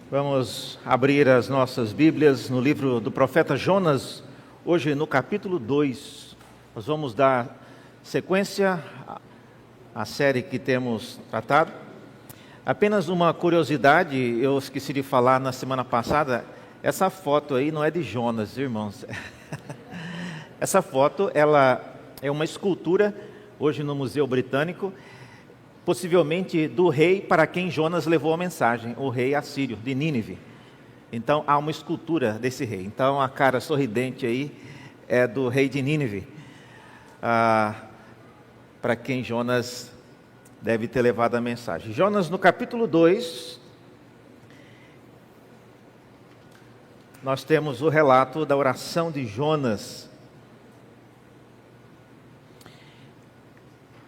Vamos abrir as nossas Bíblias no livro do profeta Jonas, hoje no capítulo 2. Nós vamos dar sequência à série que temos tratado. Apenas uma curiosidade, eu esqueci de falar na semana passada, essa foto aí não é de Jonas, irmãos. Essa foto, ela é uma escultura, hoje no Museu Britânico, possivelmente do rei para quem Jonas levou a mensagem, o rei assírio de Nínive. Então há uma escultura desse rei. Então a cara sorridente aí é do rei de Nínive, para quem Jonas deve ter levado a mensagem. Jonas, no capítulo 2, nós temos o relato da oração de Jonas.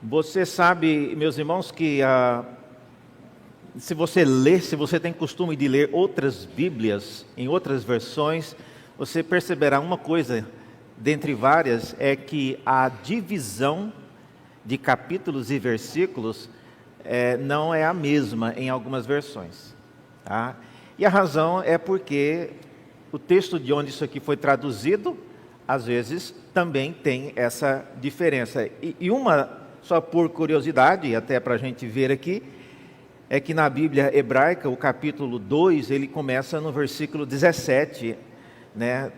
Você sabe, meus irmãos, que se você tem costume de ler outras Bíblias, em outras versões, você perceberá uma coisa, dentre várias, é que a divisão de capítulos e versículos não é a mesma em algumas versões. Tá? E a razão é porque o texto de onde isso aqui foi traduzido, às vezes, também tem essa diferença. E uma... Só por curiosidade, até para a gente ver aqui, é que na Bíblia hebraica, o capítulo 2, ele começa no versículo 17, né,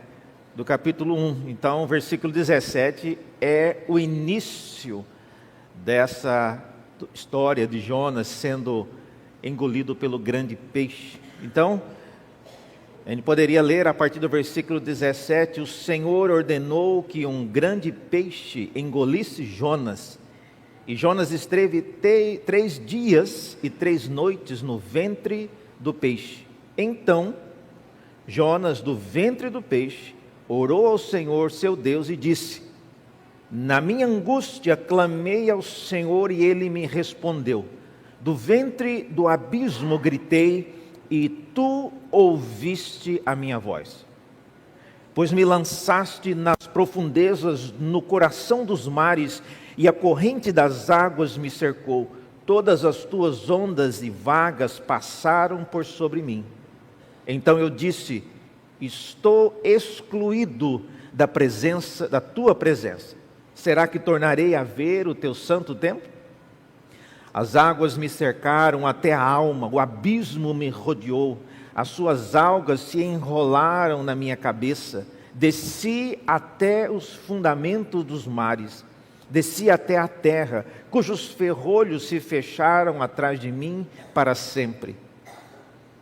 do capítulo 1. Então, o versículo 17 é o início dessa história de Jonas sendo engolido pelo grande peixe. Então, a gente poderia ler a partir do versículo 17, o Senhor ordenou que um grande peixe engolisse Jonas. E Jonas esteve 3 dias e 3 noites no ventre do peixe. Então, Jonas, do ventre do peixe, orou ao Senhor seu Deus e disse: na minha angústia clamei ao Senhor e ele me respondeu. Do ventre do abismo gritei e tu ouviste a minha voz. Pois me lançaste nas profundezas, no coração dos mares, e a corrente das águas me cercou. Todas as tuas ondas e vagas passaram por sobre mim. Então eu disse: estou excluído da tua presença. Será que tornarei a ver o teu santo templo? As águas me cercaram até a alma, o abismo me rodeou. As suas algas se enrolaram na minha cabeça. Desci até os fundamentos dos mares. Desci até a terra, cujos ferrolhos se fecharam atrás de mim para sempre.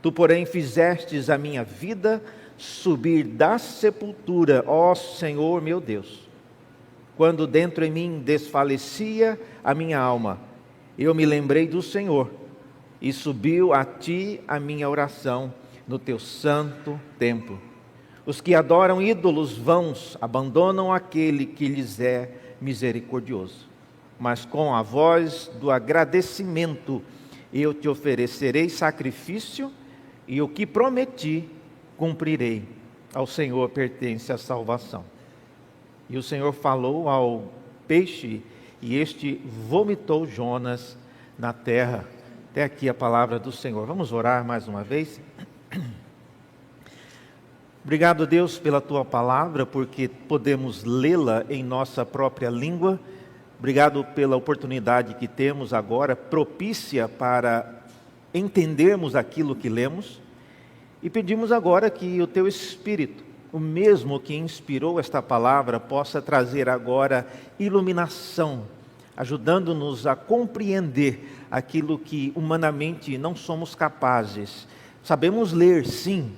Tu, porém, fizestes a minha vida subir da sepultura, ó Senhor meu Deus. Quando dentro em mim desfalecia a minha alma, eu me lembrei do Senhor, e subiu a ti a minha oração no teu santo templo. Os que adoram ídolos vãos abandonam aquele que lhes é misericordioso. Mas com a voz do agradecimento eu te oferecerei sacrifício, e o que prometi cumprirei. Ao Senhor pertence a salvação. E o Senhor falou ao peixe, e este vomitou Jonas na terra. Até aqui a palavra do Senhor. Vamos orar mais uma vez? Obrigado, Deus, pela Tua palavra, porque podemos lê-la em nossa própria língua. Obrigado pela oportunidade que temos agora, propícia para entendermos aquilo que lemos. E pedimos agora que o Teu Espírito, o mesmo que inspirou esta palavra, possa trazer agora iluminação, ajudando-nos a compreender aquilo que humanamente não somos capazes. Sabemos ler, sim,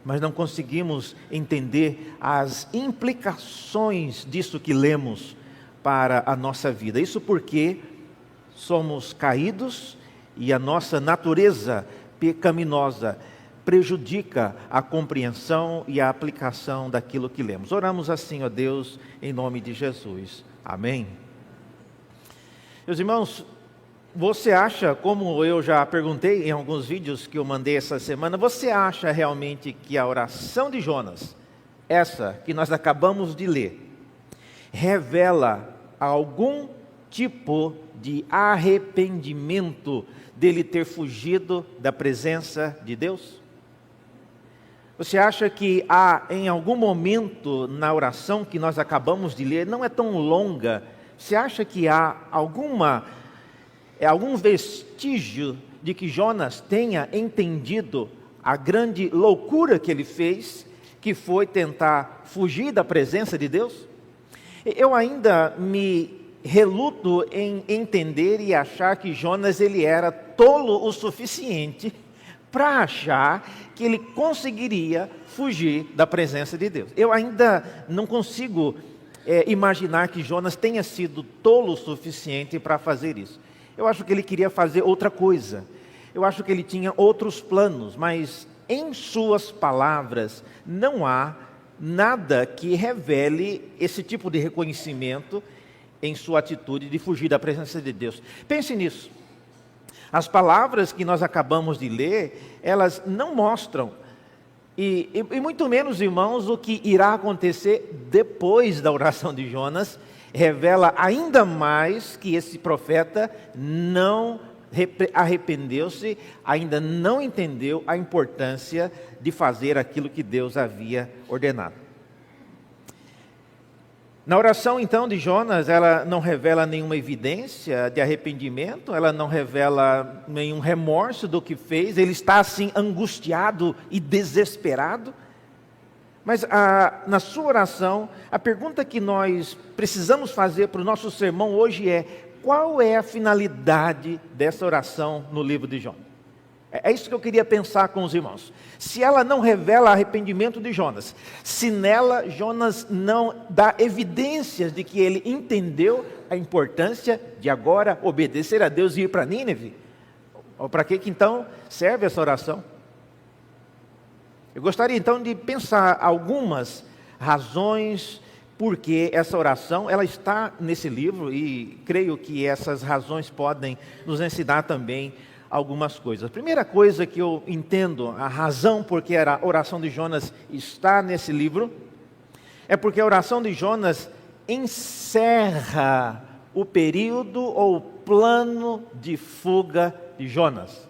mas não conseguimos entender as implicações disso que lemos para a nossa vida. Isso porque somos caídos e a nossa natureza pecaminosa prejudica a compreensão e a aplicação daquilo que lemos. Oramos assim, ó Deus, em nome de Jesus. Amém. Meus irmãos, você acha, como eu já perguntei em alguns vídeos que eu mandei essa semana, você acha realmente que a oração de Jonas, essa que nós acabamos de ler, revela algum tipo de arrependimento dele ter fugido da presença de Deus? Você acha que há em algum momento na oração que nós acabamos de ler, não é tão longa, você acha que há algum vestígio de que Jonas tenha entendido a grande loucura que ele fez, que foi tentar fugir da presença de Deus? Eu ainda me reluto em entender e achar que Jonas ele era tolo o suficiente para achar que ele conseguiria fugir da presença de Deus. Eu ainda não consigo imaginar que Jonas tenha sido tolo o suficiente para fazer isso. Eu acho que ele queria fazer outra coisa. Eu acho que ele tinha outros planos, mas em suas palavras não há nada que revele esse tipo de reconhecimento em sua atitude de fugir da presença de Deus. Pense nisso. As palavras que nós acabamos de ler, elas não mostram, e muito menos, irmãos, o que irá acontecer depois da oração de Jonas, revela ainda mais que esse profeta não arrependeu-se, ainda não entendeu a importância de fazer aquilo que Deus havia ordenado. Na oração, então, de Jonas, ela não revela nenhuma evidência de arrependimento, ela não revela nenhum remorso do que fez, ele está assim angustiado e desesperado. Mas na sua oração, a pergunta que nós precisamos fazer para o nosso sermão hoje é: qual é a finalidade dessa oração no livro de Jonas? É isso que eu queria pensar com os irmãos. Se ela não revela arrependimento de Jonas, se nela Jonas não dá evidências de que ele entendeu a importância de agora obedecer a Deus e ir para Nínive, para que então serve essa oração? Eu gostaria então de pensar algumas razões porque essa oração ela está nesse livro, e creio que essas razões podem nos ensinar também algumas coisas. A primeira coisa que eu entendo, a razão por que a oração de Jonas está nesse livro, é porque a oração de Jonas encerra o período ou plano de fuga de Jonas.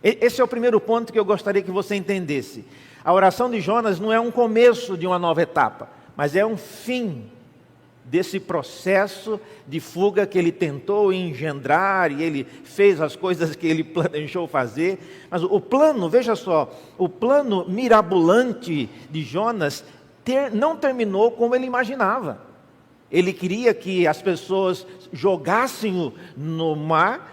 Esse é o primeiro ponto que eu gostaria que você entendesse. A oração de Jonas não é um começo de uma nova etapa, mas é um fim desse processo de fuga que ele tentou engendrar, e ele fez as coisas que ele planejou fazer. Mas o plano, veja só, o plano mirabolante de Jonas não terminou como ele imaginava. Ele queria que as pessoas jogassem-o no mar,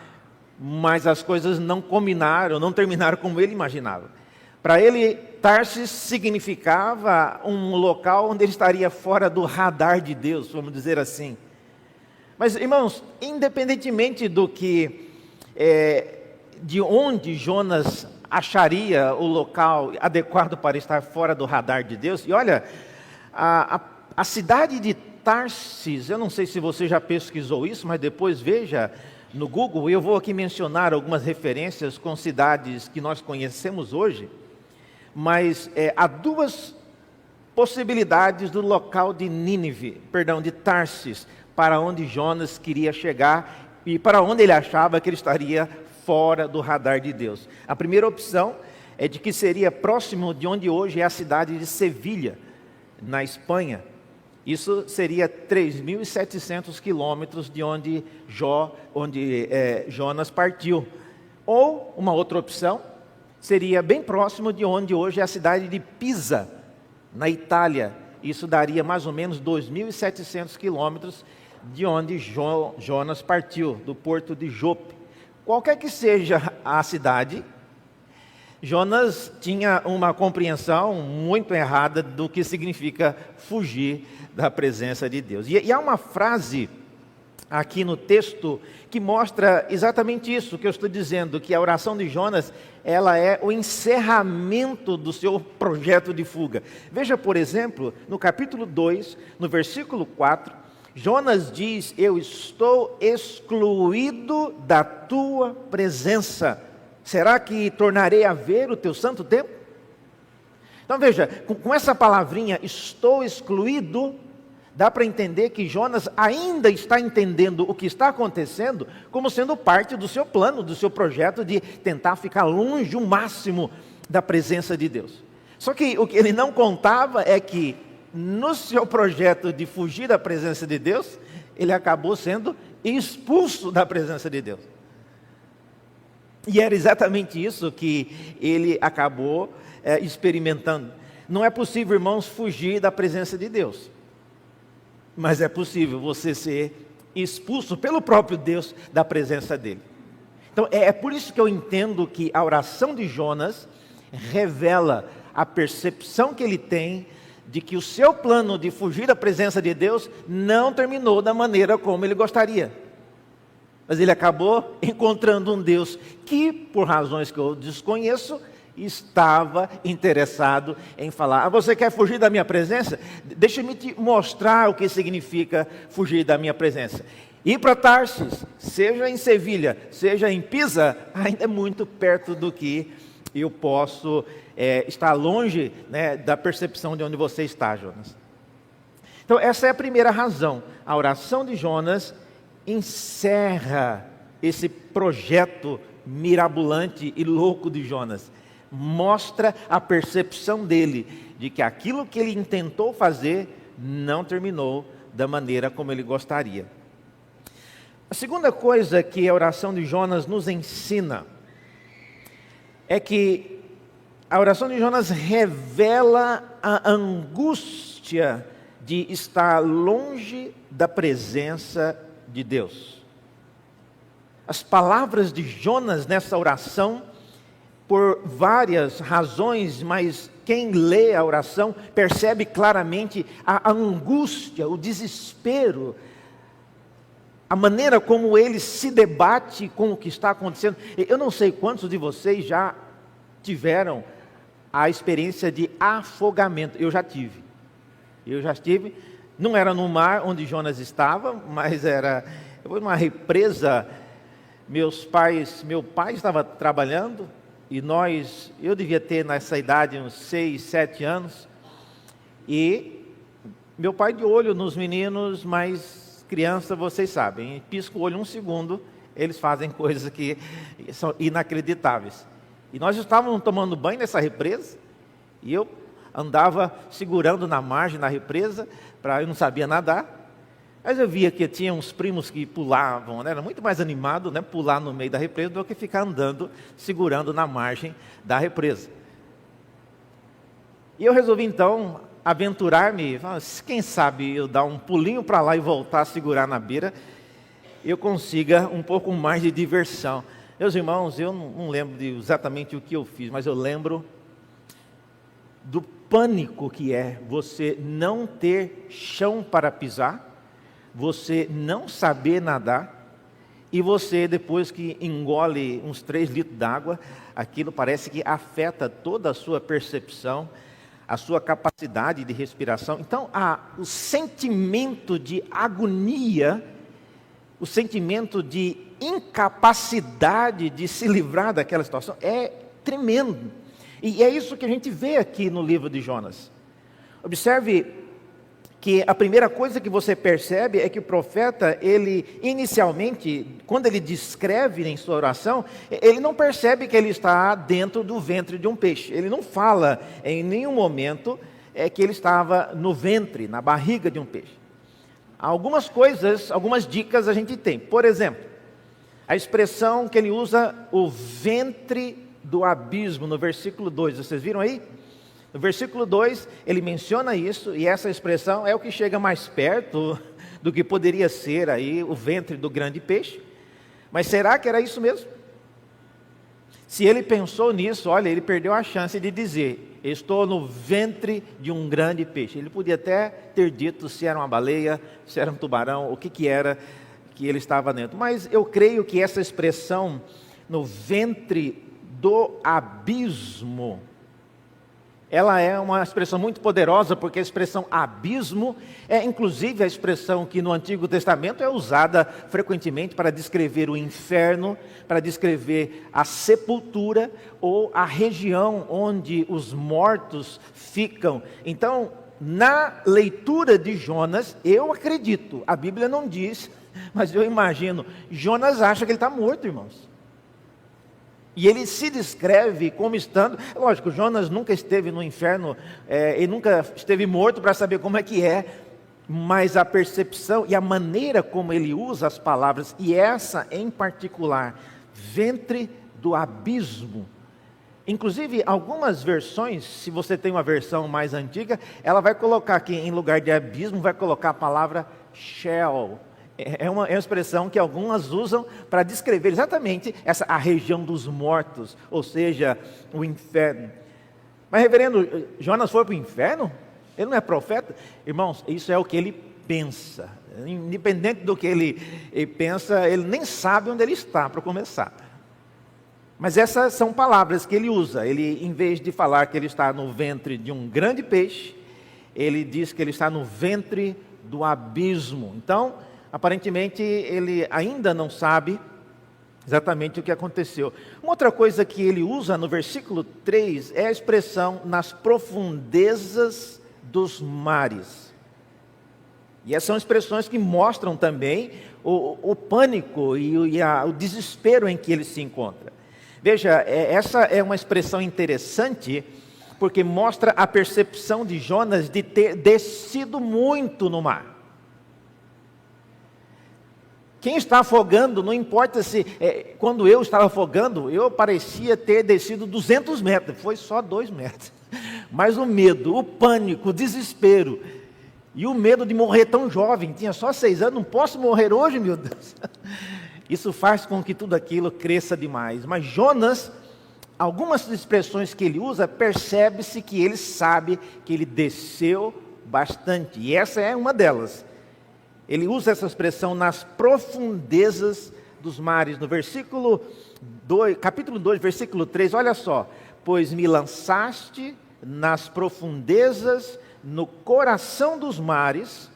mas as coisas não combinaram, não terminaram como ele imaginava. Para ele, Tarsis significava um local onde ele estaria fora do radar de Deus, vamos dizer assim. Mas, irmãos, independentemente do que, de onde Jonas acharia o local adequado para estar fora do radar de Deus, e olha, a cidade de Tarsis, eu não sei se você já pesquisou isso, mas depois veja no Google, eu vou aqui mencionar algumas referências com cidades que nós conhecemos hoje, mas há duas possibilidades do local de de Tarsis, para onde Jonas queria chegar e para onde ele achava que ele estaria fora do radar de Deus. A primeira opção é de que seria próximo de onde hoje é a cidade de Sevilha, na Espanha. Isso seria 3.700 quilômetros de onde Jonas partiu. Ou uma outra opção seria bem próximo de onde hoje é a cidade de Pisa, na Itália. Isso daria mais ou menos 2.700 quilômetros de onde Jonas partiu, do porto de Jope. Qualquer que seja a cidade, Jonas tinha uma compreensão muito errada do que significa fugir da presença de Deus. E há uma frase aqui no texto que mostra exatamente isso que eu estou dizendo, que a oração de Jonas, ela é o encerramento do seu projeto de fuga. Veja, por exemplo, no capítulo 2, no versículo 4, Jonas diz: eu estou excluído da tua presença. Será que tornarei a ver o teu santo templo? Então veja, com essa palavrinha, estou excluído, dá para entender que Jonas ainda está entendendo o que está acontecendo como sendo parte do seu plano, do seu projeto de tentar ficar longe o máximo da presença de Deus. Só que o que ele não contava é que no seu projeto de fugir da presença de Deus, ele acabou sendo expulso da presença de Deus. E era exatamente isso que ele acabou experimentando. Não é possível, irmãos, fugir da presença de Deus. Mas é possível você ser expulso pelo próprio Deus da presença dele. Então é por isso que eu entendo que a oração de Jonas revela a percepção que ele tem de que o seu plano de fugir da presença de Deus não terminou da maneira como ele gostaria. Mas ele acabou encontrando um Deus que, por razões que eu desconheço, estava interessado em falar: você quer fugir da minha presença? Deixa-me te mostrar o que significa fugir da minha presença. Ir para Tarsis, seja em Sevilha, seja em Pisa, ainda é muito perto do que eu posso estar longe, né, da percepção de onde você está, Jonas. Então essa é a primeira razão. A oração de Jonas encerra esse projeto mirabolante e louco de Jonas. Mostra a percepção dele de que aquilo que ele intentou fazer não terminou da maneira como ele gostaria. A segunda coisa que a oração de Jonas nos ensina é que a oração de Jonas revela a angústia de estar longe da presença de Deus. As palavras de Jonas nessa oração, por várias razões, mas quem lê a oração percebe claramente a angústia, o desespero, a maneira como ele se debate com o que está acontecendo. Eu não sei quantos de vocês já tiveram a experiência de afogamento. Eu já tive, não era no mar onde Jonas estava, mas era uma represa. Meu pai estava trabalhando, e eu devia ter nessa idade uns 6, 7 anos, e meu pai de olho nos meninos, mas criança, vocês sabem, pisca o olho um segundo, eles fazem coisas que são inacreditáveis. E nós estávamos tomando banho nessa represa, e eu andava segurando na margem da represa, eu não sabia nadar, mas eu via que tinha uns primos que pulavam, né? Era muito mais animado, né, pular no meio da represa do que ficar andando, segurando na margem da represa. E eu resolvi então aventurar-me, quem sabe eu dar um pulinho para lá e voltar a segurar na beira, eu consiga um pouco mais de diversão. Meus irmãos, eu não lembro de exatamente o que eu fiz, mas eu lembro do pânico que é você não ter chão para pisar, você não saber nadar, e você, depois que engole uns 3 litros d'água, aquilo parece que afeta toda a sua percepção, a sua capacidade de respiração. Então, o sentimento de agonia, o sentimento de incapacidade de se livrar daquela situação é tremendo. E é isso que a gente vê aqui no livro de Jonas. Observe que a primeira coisa que você percebe é que o profeta, ele inicialmente, quando ele descreve em sua oração, ele não percebe que ele está dentro do ventre de um peixe. Ele não fala em nenhum momento que ele estava no ventre, na barriga de um peixe. Algumas coisas, algumas dicas a gente tem. Por exemplo, a expressão que ele usa, o ventre do abismo, no versículo 2, vocês viram aí? No versículo 2, ele menciona isso, e essa expressão é o que chega mais perto do que poderia ser aí o ventre do grande peixe. Mas será que era isso mesmo? Se ele pensou nisso, olha, ele perdeu a chance de dizer: estou no ventre de um grande peixe. Ele podia até ter dito se era uma baleia, se era um tubarão, o que era que ele estava dentro. Mas eu creio que essa expressão, no ventre do abismo, ela é uma expressão muito poderosa, porque a expressão abismo é inclusive a expressão que no Antigo Testamento é usada frequentemente para descrever o inferno, para descrever a sepultura ou a região onde os mortos ficam. Então, na leitura de Jonas, eu acredito, a Bíblia não diz, mas eu imagino, Jonas acha que ele está morto, irmãos. E ele se descreve como estando... Lógico, Jonas nunca esteve no inferno, ele nunca esteve morto para saber como é que é, mas a percepção e a maneira como ele usa as palavras, e essa em particular, ventre do abismo. Inclusive, algumas versões, se você tem uma versão mais antiga, ela vai colocar aqui, em lugar de abismo, vai colocar a palavra Sheol. É uma expressão que algumas usam para descrever exatamente a região dos mortos, ou seja, o inferno. Mas, reverendo, Jonas foi para o inferno? Ele não é profeta? Irmãos, isso é o que ele pensa. Independente do que ele pensa, ele nem sabe onde ele está, para começar. Mas essas são palavras que ele usa. Ele, em vez de falar que ele está no ventre de um grande peixe, ele diz que ele está no ventre do abismo. Então, aparentemente, ele ainda não sabe exatamente o que aconteceu. Uma outra coisa que ele usa no versículo 3 é a expressão nas profundezas dos mares. E essas são expressões que mostram também o pânico e o desespero em que ele se encontra. Veja, essa é uma expressão interessante, porque mostra a percepção de Jonas de ter descido muito no mar. Quem está afogando, não importa se... quando eu estava afogando, eu parecia ter descido 200 metros, foi só 2 metros. Mas o medo, o pânico, o desespero, e o medo de morrer tão jovem, tinha só 6 anos, não posso morrer hoje, meu Deus. Isso faz com que tudo aquilo cresça demais. Mas Jonas, algumas expressões que ele usa, percebe-se que ele sabe que ele desceu bastante. E essa é uma delas. Ele usa essa expressão nas profundezas dos mares. No versículo 2, capítulo 2, versículo 3, olha só. Pois me lançaste nas profundezas, no coração dos mares,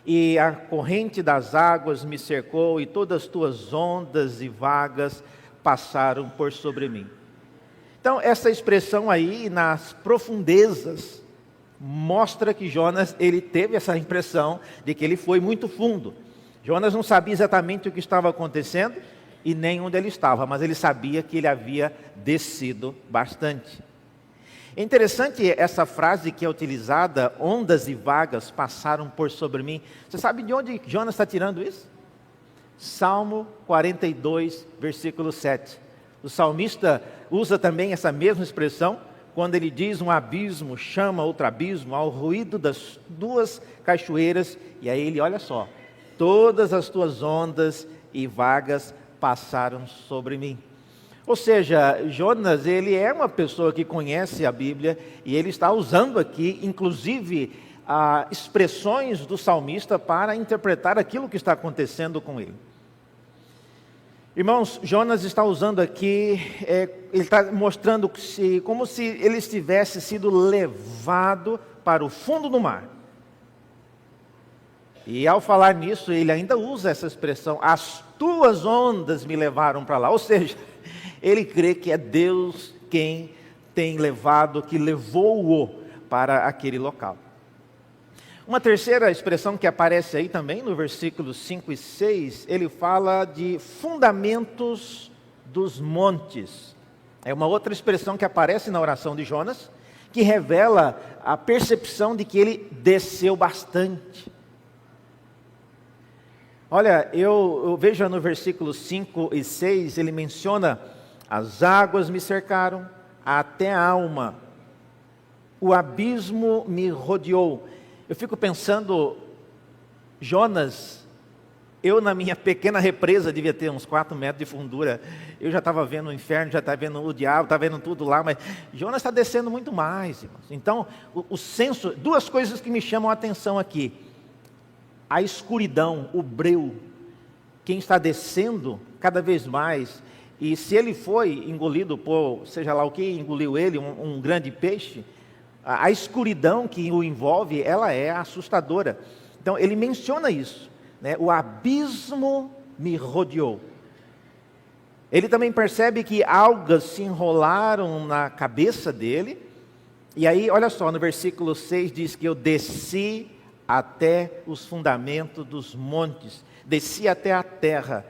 e a corrente das águas me cercou, e todas as tuas ondas e vagas passaram por sobre mim. Então, essa expressão aí, nas profundezas, mostra que Jonas, ele teve essa impressão de que ele foi muito fundo. Jonas não sabia exatamente o que estava acontecendo, e nem onde ele estava, mas ele sabia que ele havia descido bastante. É interessante essa frase que é utilizada, ondas e vagas passaram por sobre mim. Você sabe de onde Jonas está tirando isso? Salmo 42, versículo 7. O salmista usa também essa mesma expressão, quando ele diz um abismo chama outro abismo, ao ruído das 2 cachoeiras, e aí ele, olha só, todas as tuas ondas e vagas passaram sobre mim. Ou seja, Jonas, ele é uma pessoa que conhece a Bíblia, e ele está usando aqui, inclusive, expressões do salmista para interpretar aquilo que está acontecendo com ele. Irmãos, Jonas está usando aqui, ele está mostrando como se ele tivesse sido levado para o fundo do mar. E ao falar nisso, ele ainda usa essa expressão, as tuas ondas me levaram para lá. Ou seja, ele crê que é Deus quem tem levado, que levou-o para aquele local. Uma terceira expressão que aparece aí também, no versículos 5 e 6, ele fala de fundamentos dos montes. É uma outra expressão que aparece na oração de Jonas, que revela a percepção de que ele desceu bastante. Olha, eu vejo no versículos 5 e 6, ele menciona: as águas me cercaram até a alma, o abismo me rodeou. Eu fico pensando, Jonas, eu na minha pequena represa, devia ter uns 4 metros de fundura, eu já estava vendo o inferno, já estava vendo o diabo, estava vendo tudo lá, mas Jonas está descendo muito mais, irmãos. Então, o senso, 2 coisas que me chamam a atenção aqui: a escuridão, o breu, quem está descendo cada vez mais, e se ele foi engolido por, seja lá o que engoliu ele, um grande peixe, a escuridão que o envolve, ela é assustadora. Então ele menciona isso, né? O abismo me rodeou. Ele também percebe que algas se enrolaram na cabeça dele, e aí olha só, no versículo 6 diz que eu desci até os fundamentos dos montes, desci até a terra.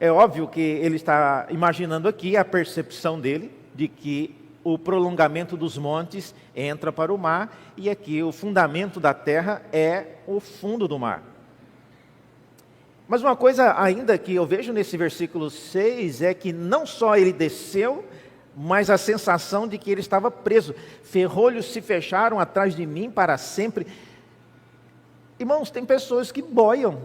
É óbvio que ele está imaginando aqui a percepção dele de que o prolongamento dos montes entra para o mar e aqui o fundamento da terra é o fundo do mar. Mas uma coisa ainda que eu vejo nesse versículo 6 é que não só ele desceu, mas a sensação de que ele estava preso. Ferrolhos se fecharam atrás de mim para sempre. Irmãos, tem pessoas que boiam.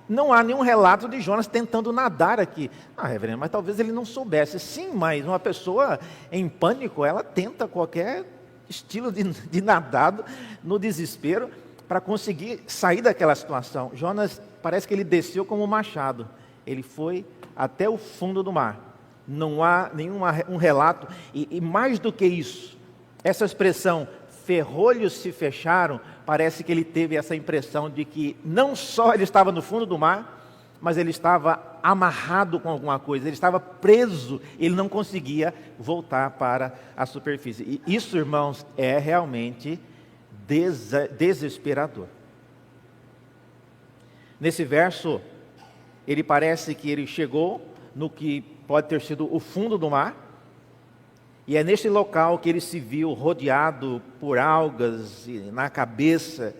Não há nenhum relato de Jonas tentando nadar aqui. Reverendo, mas talvez ele não soubesse. Sim, mas uma pessoa em pânico, ela tenta qualquer estilo de nadado no desespero para conseguir sair daquela situação. Jonas, parece que ele desceu como um machado. Ele foi até o fundo do mar. Não há nenhum relato. E mais do que isso, essa expressão, ferrolhos se fecharam, parece que ele teve essa impressão de que não só ele estava no fundo do mar, mas ele estava amarrado com alguma coisa, ele estava preso, ele não conseguia voltar para a superfície. E isso, irmãos, é realmente desesperador. Nesse verso, ele parece que ele chegou no que pode ter sido o fundo do mar, e é neste local que ele se viu rodeado por algas na cabeça.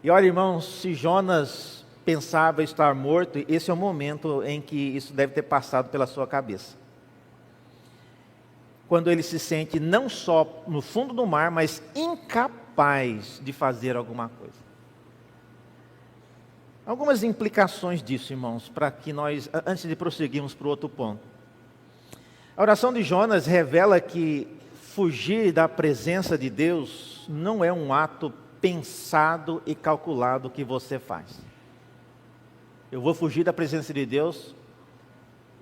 E olha, irmãos, se Jonas pensava estar morto, esse é o momento em que isso deve ter passado pela sua cabeça. Quando ele se sente não só no fundo do mar, mas incapaz de fazer alguma coisa. Algumas implicações disso, irmãos, para que nós, antes de prosseguirmos para o outro ponto. A oração de Jonas revela que fugir da presença de Deus não é um ato pensado e calculado que você faz. Eu vou fugir da presença de Deus,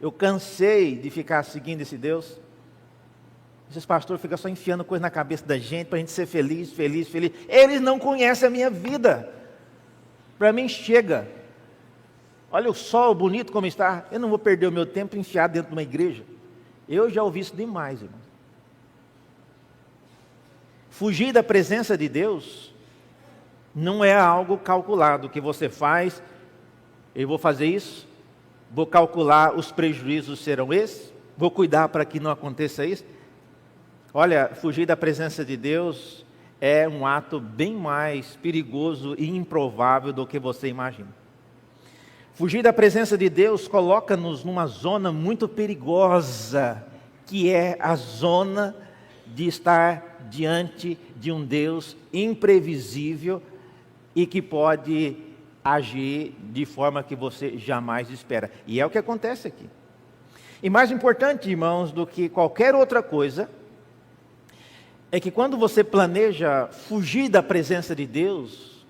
eu cansei de ficar seguindo esse Deus. Esses pastores ficam só enfiando coisa na cabeça da gente para a gente ser feliz. Eles não conhecem a minha vida. Para mim chega. Olha o sol bonito como está. Eu não vou perder o meu tempo enfiado dentro de uma igreja. Eu já ouvi isso demais, irmão. Fugir da presença de Deus não é algo calculado que você faz. Eu vou fazer isso, vou calcular os prejuízos serão esses, vou cuidar para que não aconteça isso. Olha, fugir da presença de Deus é um ato bem mais perigoso e improvável do que você imagina. Fugir da presença de Deus coloca-nos numa zona muito perigosa, que é a zona de estar diante de um Deus imprevisível e que pode agir de forma que você jamais espera. E é o que acontece aqui. E mais importante, irmãos, do que qualquer outra coisa, é que quando você planeja fugir da presença de Deus,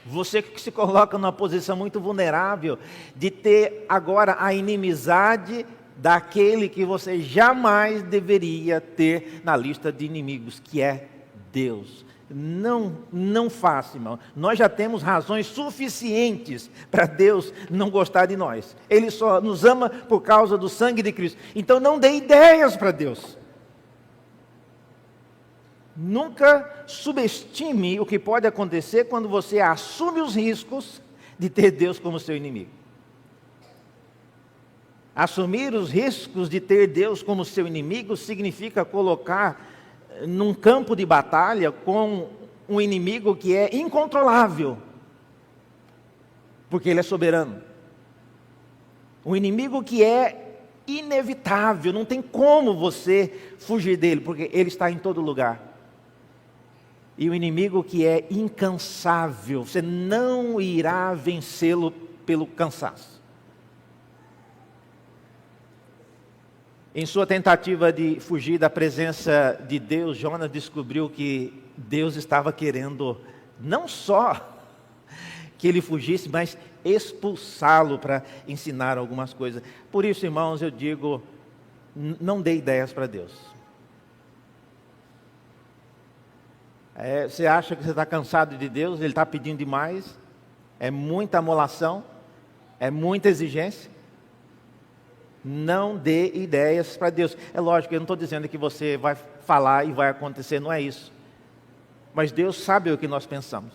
você se coloca numa posição muito vulnerável de ter agora a inimizade daquele que você jamais deveria ter na lista de inimigos, que é Deus. Não faça, irmão. Nós já temos razões suficientes para Deus não gostar de nós. Ele só nos ama por causa do sangue de Cristo. Então não dê ideias para Deus. Nunca subestime o que pode acontecer quando você assume os riscos de ter Deus como seu inimigo. Assumir os riscos de ter Deus como seu inimigo significa colocar num campo de batalha com um inimigo que é incontrolável, porque ele é soberano. Um inimigo que é inevitável, não tem como você fugir dele, porque ele está em todo lugar. E o inimigo que é incansável, você não irá vencê-lo pelo cansaço. Em sua tentativa de fugir da presença de Deus, Jonas descobriu que Deus estava querendo não só que ele fugisse, mas expulsá-lo para ensinar algumas coisas. Por isso, irmãos, eu digo, não dê ideias para Deus. Você acha que você está cansado de Deus, Ele está pedindo demais, é muita amolação, é muita exigência. Não dê ideias para Deus. É lógico, eu não estou dizendo que você vai falar e vai acontecer, não é isso. Mas Deus sabe o que nós pensamos.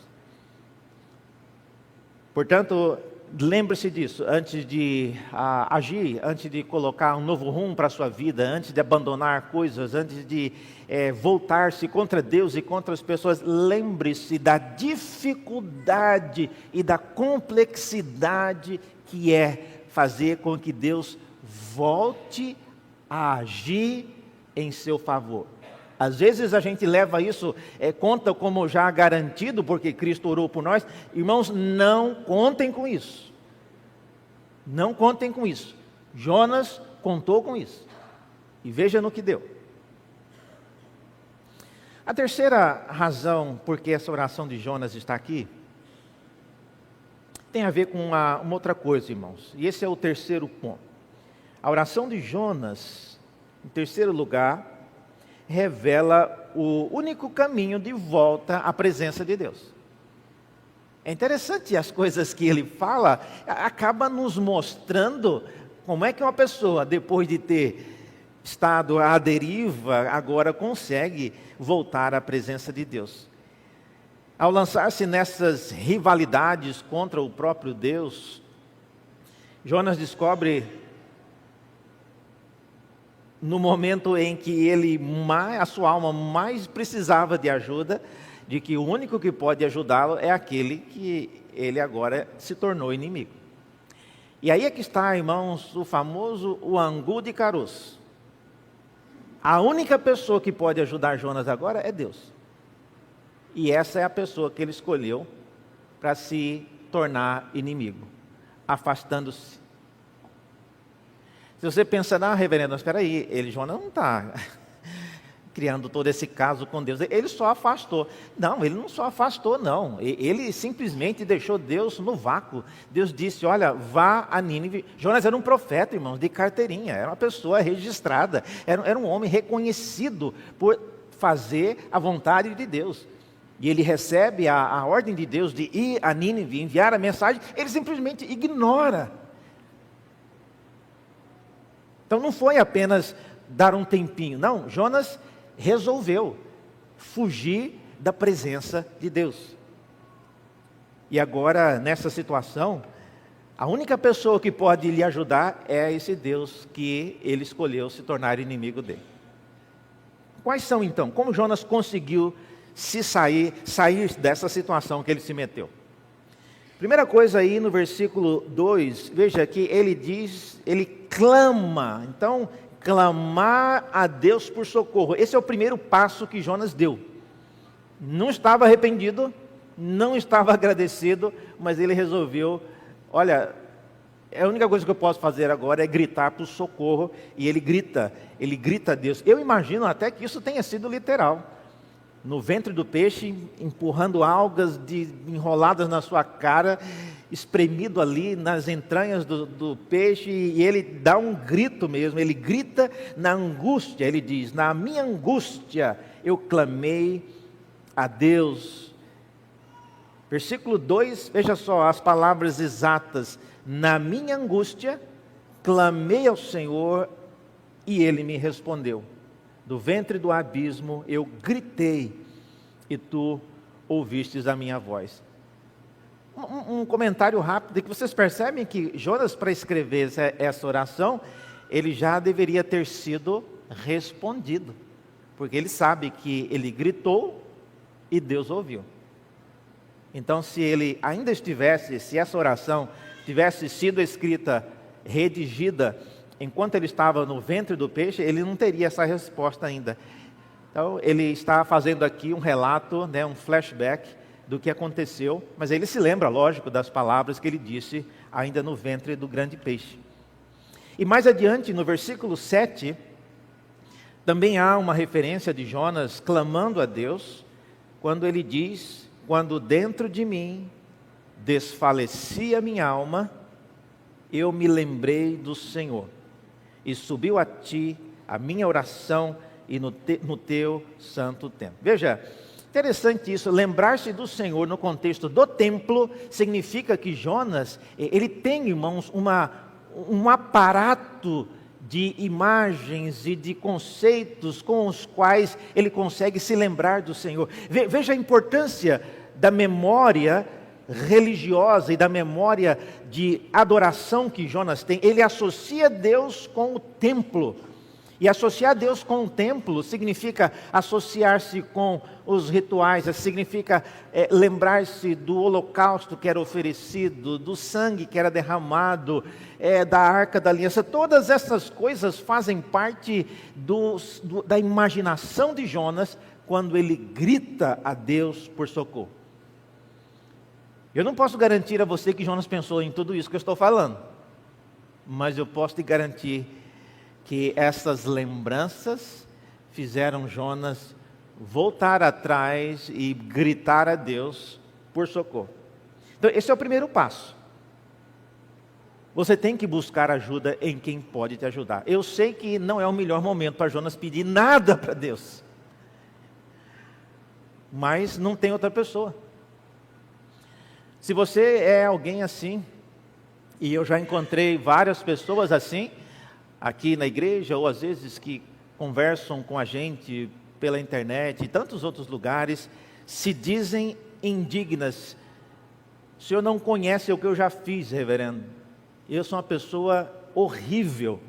Portanto, lembre-se disso, antes de agir, antes de colocar um novo rumo para a sua vida, antes de abandonar coisas, antes de voltar-se contra Deus e contra as pessoas, lembre-se da dificuldade e da complexidade que é fazer com que Deus volte a agir em seu favor. Às vezes a gente leva isso, conta como já garantido, porque Cristo orou por nós. Irmãos, não contem com isso. Não contem com isso. Jonas contou com isso. E veja no que deu. A terceira razão por que essa oração de Jonas está aqui, tem a ver com uma outra coisa, irmãos. E esse é o terceiro ponto. A oração de Jonas, em terceiro lugar, revela o único caminho de volta à presença de Deus. É interessante as coisas que ele fala, acaba nos mostrando como é que uma pessoa, depois de ter estado à deriva, agora consegue voltar à presença de Deus. Ao lançar-se nessas rivalidades contra o próprio Deus, Jonas descobre, no momento em que a sua alma mais precisava de ajuda, de que o único que pode ajudá-lo é aquele que ele agora se tornou inimigo. E aí é que está, irmãos, o famoso o angu de caroço. A única pessoa que pode ajudar Jonas agora é Deus. E essa é a pessoa que ele escolheu para se tornar inimigo, afastando-se. Se você pensa, não, reverendo, mas espera aí, Jonas não está criando todo esse caso com Deus, ele só afastou. Não, ele não só afastou, não. Ele simplesmente deixou Deus no vácuo. Deus disse, olha, vá a Nínive. Jonas era um profeta, irmãos, de carteirinha, era uma pessoa registrada, era um homem reconhecido por fazer a vontade de Deus. E ele recebe a ordem de Deus de ir a Nínive, enviar a mensagem, ele simplesmente ignora. Então não foi apenas dar um tempinho, não, Jonas resolveu fugir da presença de Deus. E agora, nessa situação, a única pessoa que pode lhe ajudar é esse Deus que ele escolheu se tornar inimigo dele. Quais são então? Como Jonas conseguiu sair dessa situação que ele se meteu? Primeira coisa aí no versículo 2, veja que ele diz, ele clama. Então, clamar a Deus por socorro. Esse é o primeiro passo que Jonas deu. Não estava arrependido, não estava agradecido, mas ele resolveu, olha, a única coisa que eu posso fazer agora é gritar por socorro. E ele grita a Deus. Eu imagino até que isso tenha sido literal. No ventre do peixe, empurrando algas enroladas na sua cara, espremido ali nas entranhas do peixe, e ele dá um grito mesmo, ele grita na angústia, ele diz, na minha angústia eu clamei a Deus. Versículo 2, veja só as palavras exatas, na minha angústia clamei ao Senhor e Ele me respondeu. Do ventre do abismo eu gritei e tu ouvistes a minha voz. Um comentário rápido, que vocês percebem que Jonas, para escrever essa oração, ele já deveria ter sido respondido, porque ele sabe que ele gritou e Deus ouviu. Então, se essa oração tivesse sido escrita, redigida, enquanto ele estava no ventre do peixe, ele não teria essa resposta ainda. Então, ele está fazendo aqui um relato, um flashback do que aconteceu, mas ele se lembra, lógico, das palavras que ele disse ainda no ventre do grande peixe. E mais adiante, no versículo 7, também há uma referência de Jonas clamando a Deus, quando ele diz, quando dentro de mim desfalecia minha alma, eu me lembrei do Senhor. E subiu a ti a minha oração e no teu santo templo. Veja, interessante isso, lembrar-se do Senhor no contexto do templo, significa que Jonas, ele tem, irmãos, um aparato de imagens e de conceitos com os quais ele consegue se lembrar do Senhor. Veja a importância da memória religiosa e da memória de adoração que Jonas tem, ele associa Deus com o templo. E associar Deus com o templo significa associar-se com os rituais, significa lembrar-se do holocausto que era oferecido, do sangue que era derramado, da arca da aliança. Todas essas coisas fazem parte da imaginação de Jonas quando ele grita a Deus por socorro. Eu não posso garantir a você que Jonas pensou em tudo isso que eu estou falando, mas eu posso te garantir que essas lembranças fizeram Jonas voltar atrás e gritar a Deus por socorro. Então, esse é o primeiro passo. Você tem que buscar ajuda em quem pode te ajudar. Eu sei que não é o melhor momento para Jonas pedir nada para Deus, mas não tem outra pessoa. Se você é alguém assim, e eu já encontrei várias pessoas assim, aqui na igreja, ou às vezes que conversam com a gente pela internet e tantos outros lugares, se dizem indignas. O senhor não conhece o que eu já fiz, reverendo. Eu sou uma pessoa horrível.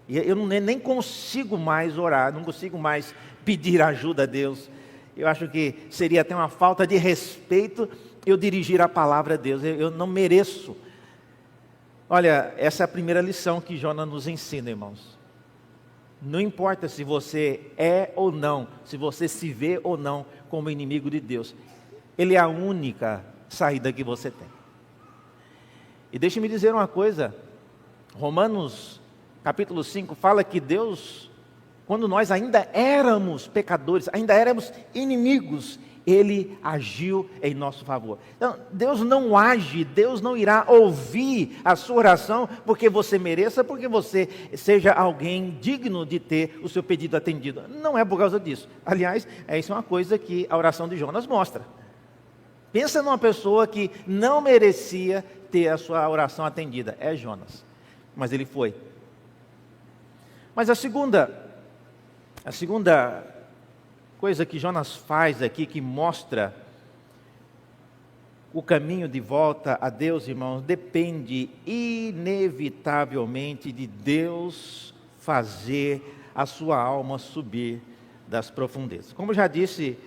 E eu nem consigo mais orar, não consigo mais pedir ajuda a Deus. Eu acho que seria até uma falta de respeito eu dirigir a palavra a Deus. Eu não mereço. Olha, essa é a primeira lição que Jonas nos ensina, irmãos. Não importa se você é ou não, se você se vê ou não como inimigo de Deus. Ele é a única saída que você tem. E deixe-me dizer uma coisa. Romanos capítulo 5 fala que Deus, quando nós ainda éramos pecadores, ainda éramos inimigos, Ele agiu em nosso favor. Então, Deus não age, Deus não irá ouvir a sua oração porque você mereça, porque você seja alguém digno de ter o seu pedido atendido. Não é por causa disso. Aliás, isso é uma coisa que a oração de Jonas mostra. Pensa numa pessoa que não merecia ter a sua oração atendida. É Jonas. Mas ele foi. Mas a segunda coisa que Jonas faz aqui, que mostra o caminho de volta a Deus, irmãos, depende inevitavelmente de Deus fazer a sua alma subir das profundezas. Como já disse,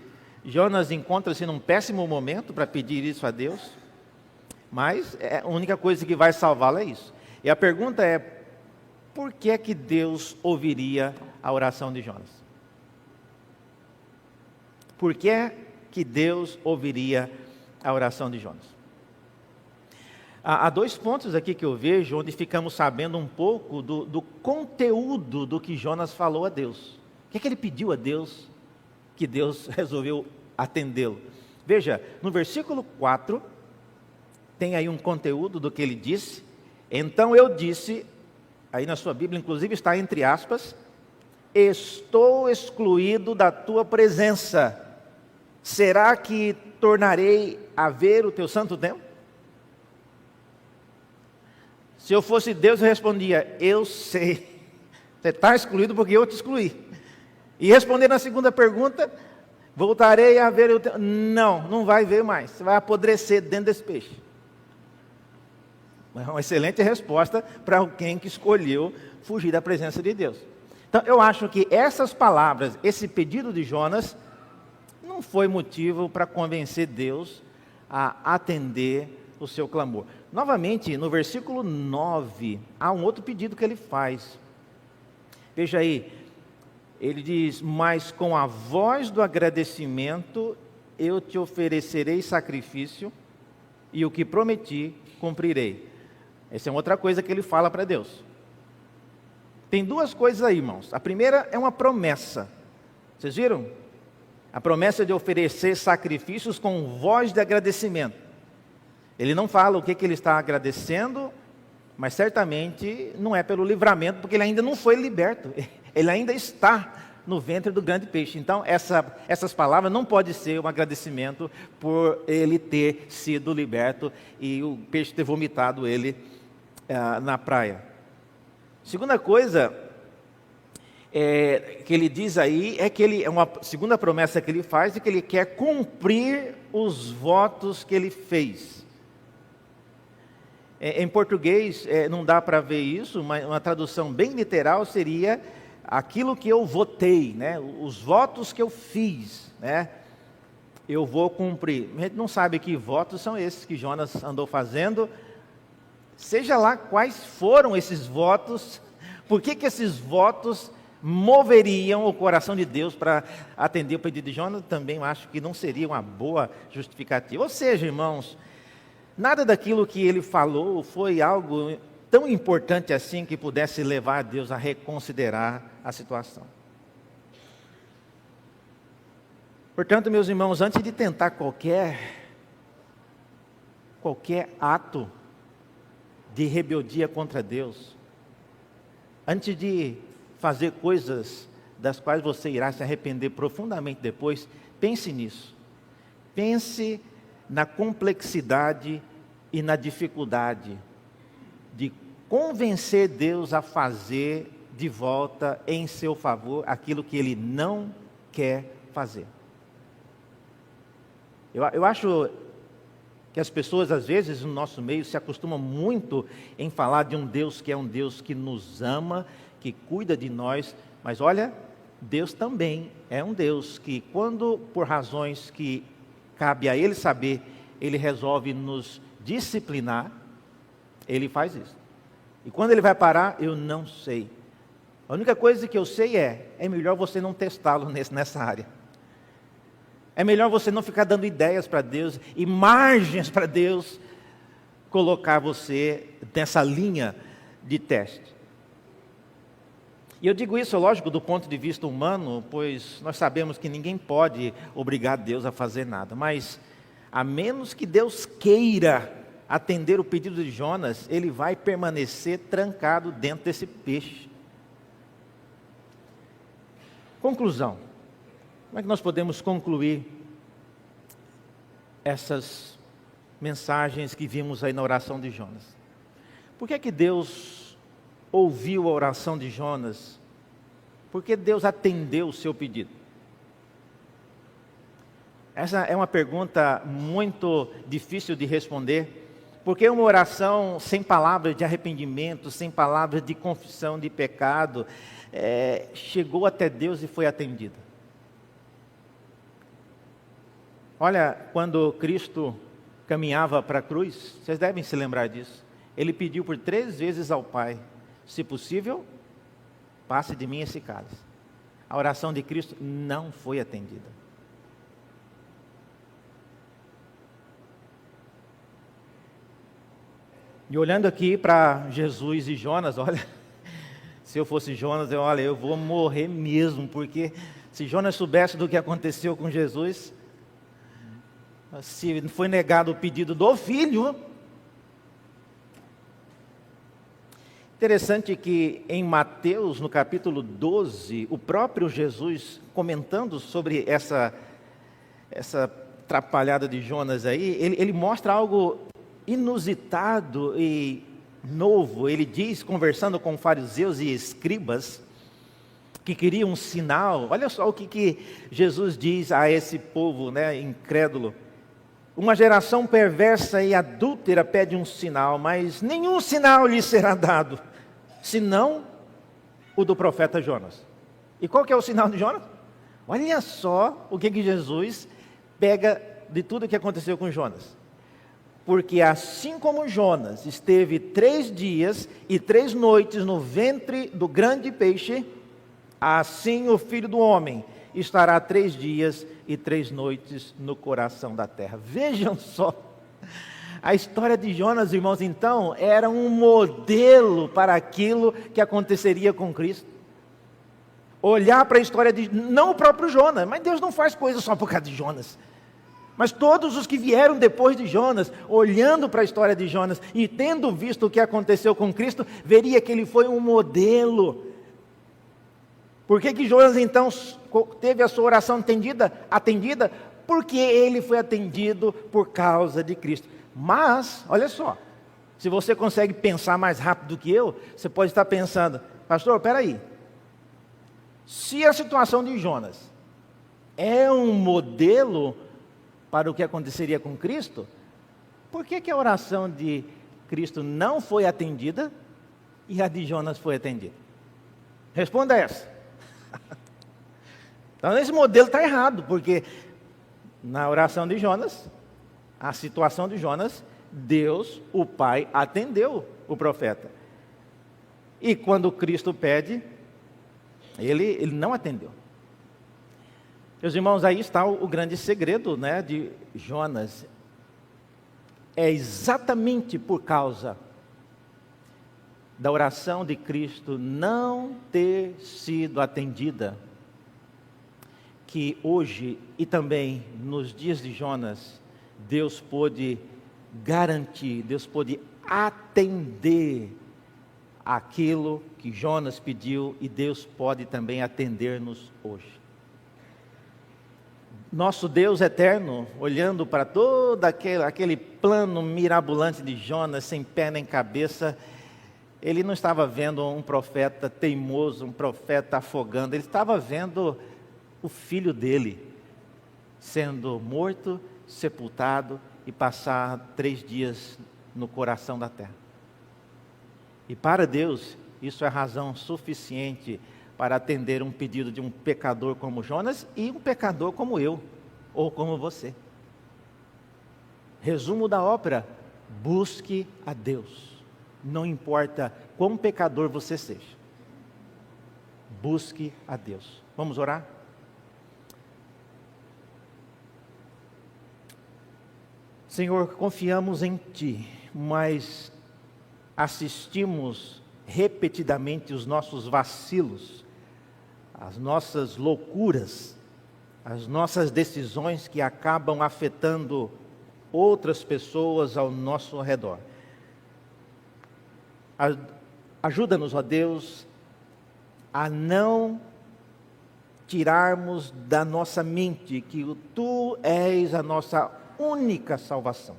Jonas encontra-se num péssimo momento para pedir isso a Deus, mas a única coisa que vai salvá-lo é isso. E a pergunta é, por que é que Deus ouviria a oração de Jonas? Por que é que Deus ouviria a oração de Jonas? Há dois pontos aqui que eu vejo, onde ficamos sabendo um pouco do conteúdo do que Jonas falou a Deus. O que é que ele pediu a Deus, que Deus resolveu atendê-lo? Veja, no versículo 4, tem aí um conteúdo do que ele disse. Então eu disse, aí na sua Bíblia inclusive está entre aspas, estou excluído da tua presença. Será que tornarei a ver o teu santo templo? Se eu fosse Deus, eu respondia, eu sei. Você está excluído porque eu te excluí. E respondendo a segunda pergunta, voltarei a ver o teu... Não vai ver mais. Você vai apodrecer dentro desse peixe. É uma excelente resposta para alguém que escolheu fugir da presença de Deus. Então, eu acho que essas palavras, esse pedido de Jonas, não foi motivo para convencer Deus a atender o seu clamor. Novamente, no versículo 9, há um outro pedido que ele faz. Veja aí, ele diz, mas com a voz do agradecimento, eu te oferecerei sacrifício, e o que prometi, cumprirei. Essa é outra coisa que ele fala para Deus. Tem duas coisas aí, irmãos. A primeira é uma promessa. Vocês viram? A promessa de oferecer sacrifícios com voz de agradecimento. Ele não fala o que ele está agradecendo, mas certamente não é pelo livramento, porque ele ainda não foi liberto. Ele ainda está no ventre do grande peixe. Então, essas palavras não podem ser um agradecimento por ele ter sido liberto e o peixe ter vomitado ele na praia. Segunda coisa que ele diz aí é que é uma segunda promessa que ele faz, é que ele quer cumprir os votos que ele fez. Em português não dá para ver isso, mas uma tradução bem literal seria aquilo que eu votei, né? Os votos que eu fiz, né? Eu vou cumprir. A gente não sabe que votos são esses que Jonas andou fazendo. Seja lá quais foram esses votos, por que esses votos moveriam o coração de Deus para atender o pedido de Jonas, também acho que não seria uma boa justificativa. Ou seja, irmãos, nada daquilo que ele falou foi algo tão importante assim que pudesse levar a Deus a reconsiderar a situação. Portanto, meus irmãos, antes de tentar qualquer ato de rebeldia contra Deus, antes de fazer coisas das quais você irá se arrepender profundamente depois, pense nisso. Pense na complexidade e na dificuldade de convencer Deus a fazer de volta em seu favor aquilo que Ele não quer fazer. Eu acho que as pessoas, às vezes, no nosso meio, se acostumam muito em falar de um Deus que é um Deus que nos ama, que cuida de nós, mas olha, Deus também é um Deus que, quando, por razões que cabe a Ele saber, Ele resolve nos disciplinar, Ele faz isso. E quando Ele vai parar, eu não sei. A única coisa que eu sei é melhor você não testá-lo nessa área. É melhor você não ficar dando ideias para Deus e margens para Deus colocar você nessa linha de teste. E eu digo isso, lógico, do ponto de vista humano, pois nós sabemos que ninguém pode obrigar Deus a fazer nada. Mas, a menos que Deus queira atender o pedido de Jonas, ele vai permanecer trancado dentro desse peixe. Conclusão. Como é que nós podemos concluir essas mensagens que vimos aí na oração de Jonas? Por que Deus ouviu a oração de Jonas? Por que Deus atendeu o seu pedido? Essa é uma pergunta muito difícil de responder, porque uma oração sem palavras de arrependimento, sem palavras de confissão de pecado, chegou até Deus e foi atendida. Olha, quando Cristo caminhava para a cruz, vocês devem se lembrar disso, Ele pediu por 3 vezes ao Pai, se possível, passe de mim esse cálice. A oração de Cristo não foi atendida. E olhando aqui para Jesus e Jonas, olha, se eu fosse Jonas, eu vou morrer mesmo, porque se Jonas soubesse do que aconteceu com Jesus, se foi negado o pedido do filho. Interessante que em Mateus, no capítulo 12, o próprio Jesus, comentando sobre essa atrapalhada de Jonas aí, ele mostra algo inusitado e novo. Ele diz, conversando com fariseus e escribas, que queriam um sinal. Olha só o que Jesus diz a esse povo, né, incrédulo. Uma geração perversa e adúltera pede um sinal, mas nenhum sinal lhe será dado, senão o do profeta Jonas. E qual que é o sinal de Jonas? Olha só o que Jesus pega de tudo o que aconteceu com Jonas. Porque assim como Jonas esteve 3 dias e 3 noites no ventre do grande peixe, assim o Filho do Homem estará 3 dias e 3 noites no coração da terra. Vejam só, a história de Jonas, irmãos, então, era um modelo para aquilo que aconteceria com Cristo. Olhar para a história de, não o próprio Jonas, mas Deus não faz coisas só por causa de Jonas. Mas todos os que vieram depois de Jonas, olhando para a história de Jonas e tendo visto o que aconteceu com Cristo, veria que ele foi um modelo. Por que Jonas então teve a sua oração atendida? Porque ele foi atendido por causa de Cristo. Mas, olha só, se você consegue pensar mais rápido do que eu, você pode estar pensando, pastor, espera aí. Se a situação de Jonas é um modelo para o que aconteceria com Cristo, por que a oração de Cristo não foi atendida e a de Jonas foi atendida? Responda essa. Então esse modelo está errado, porque na oração de Jonas, a situação de Jonas, Deus, o Pai, atendeu o profeta. E quando Cristo pede, ele não atendeu. Meus irmãos, aí está o grande segredo, né, de Jonas. É exatamente por causa da oração de Cristo não ter sido atendida, que hoje e também nos dias de Jonas, Deus pôde garantir, Deus pôde atender aquilo que Jonas pediu, e Deus pode também atender-nos hoje. Nosso Deus eterno, olhando para todo aquele plano mirabolante de Jonas, sem pé nem cabeça, Ele não estava vendo um profeta teimoso, um profeta afogando, Ele estava vendo o filho dele sendo morto, sepultado e passar 3 dias no coração da terra. E para Deus, isso é razão suficiente para atender um pedido de um pecador como Jonas e um pecador como eu, ou como você. Resumo da ópera: busque a Deus, não importa quão pecador você seja, busque a Deus. Vamos orar? Senhor, confiamos em Ti, mas assistimos repetidamente os nossos vacilos, as nossas loucuras, as nossas decisões que acabam afetando outras pessoas ao nosso redor. Ajuda-nos, ó Deus, a não tirarmos da nossa mente que Tu és a nossa única salvação.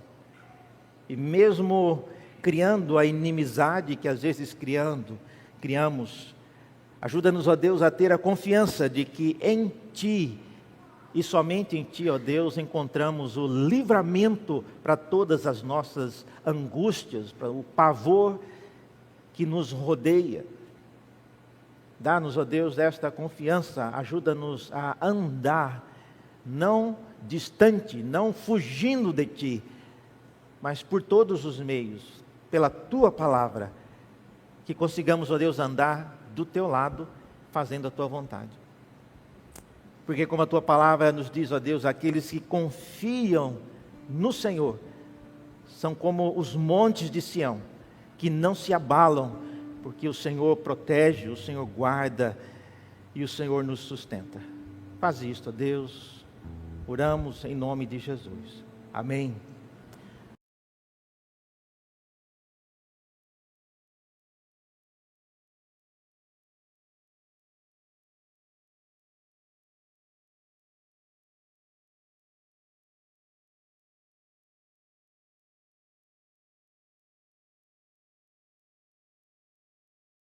E mesmo criando a inimizade que às vezes criamos, ajuda-nos, ó Deus, a ter a confiança de que em Ti, e somente em Ti, ó Deus, encontramos o livramento para todas as nossas angústias, para o pavor que nos rodeia. Dá-nos, ó Deus, esta confiança, ajuda-nos a andar, não distante, não fugindo de Ti, mas por todos os meios, pela Tua palavra, que consigamos, ó Deus, andar do Teu lado, fazendo a Tua vontade. Porque como a Tua palavra nos diz, ó Deus, aqueles que confiam no Senhor, são como os montes de Sião, que não se abalam, porque o Senhor protege, o Senhor guarda, e o Senhor nos sustenta. Faz isto, ó Deus, oramos em nome de Jesus. Amém.